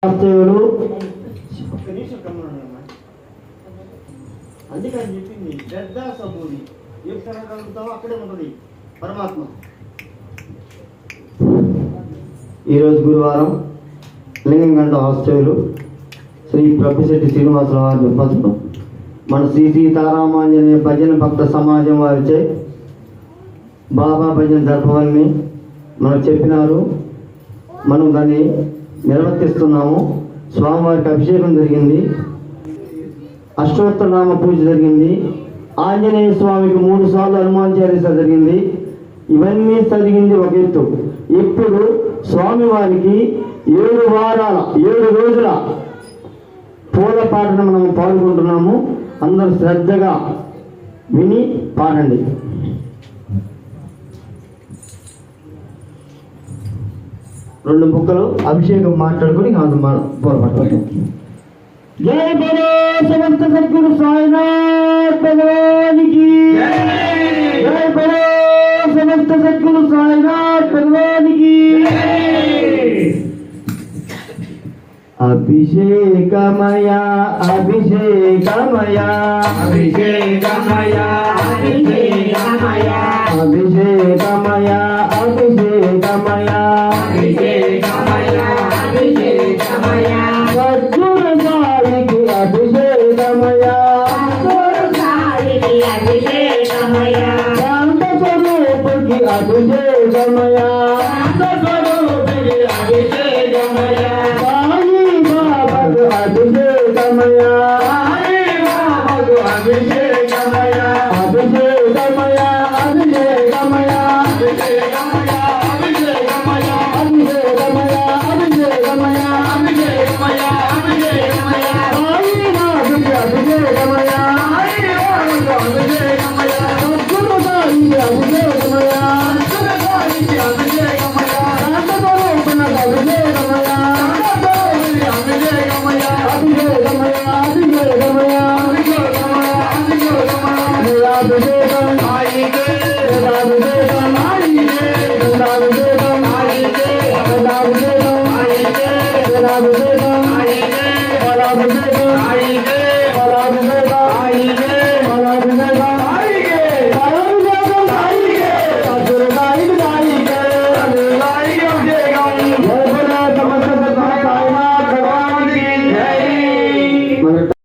అందుకని చెప్పింది శ్రద్ధ సబూరి ఎక్కడ కలుగుతావో అక్కడే ఉంటుంది పరమాత్మ. ఈరోజు గురువారం లింగంగంట వాస్తవ్యులు శ్రీ ప్రొఫెసర్ శ్రీనివాసరావు వారి దంపతులు మన శ్రీ సీతారామాంజనేయ భజన భక్త సమాజం వారిచే బాబా భజన జరపవాలని మనకు చెప్పినారు. మనం దాన్ని నిర్వర్తిస్తున్నాము. స్వామివారికి అభిషేకం జరిగింది, అష్టోత్తర నామ పూజ జరిగింది, ఆంజనేయ స్వామికి 3 సార్లు హనుమాన్ చాలీసా జరిగింది. ఇవన్నీ జరిగింది ఒక ఎత్తు. ఇప్పుడు స్వామివారికి 7 రోజుల పూల పాటను మనం పాల్గొంటున్నాము. అందరూ శ్రద్ధగా విని పాడండి. రెండు ముక్కలు అభిషేకం మాట్లాడుకుని పోరాటం. జై బలో సమస్త సద్గురు సాయినాథ్ భగవానికి, జై బలో సమస్త సద్గురు సాయినాథ్ భగవానికి. అభిషేకమయ అభిషేకమయ అభిషేకమయ అభిషేకమయ అభిషేకమయ అభిషేకమయ అభిషేకమయ సద్గురు సాయికి అభిషేకమయ శాంత స్వరూపుకి అభిషేకమయ సాయి బాబాకు అభిషేకమయ అభిషేకమయ అభిషేకమయ అభిషేకమయ అభిషేకమయ అభిషేకమయ అభిషేకమయ అభిషేకమయ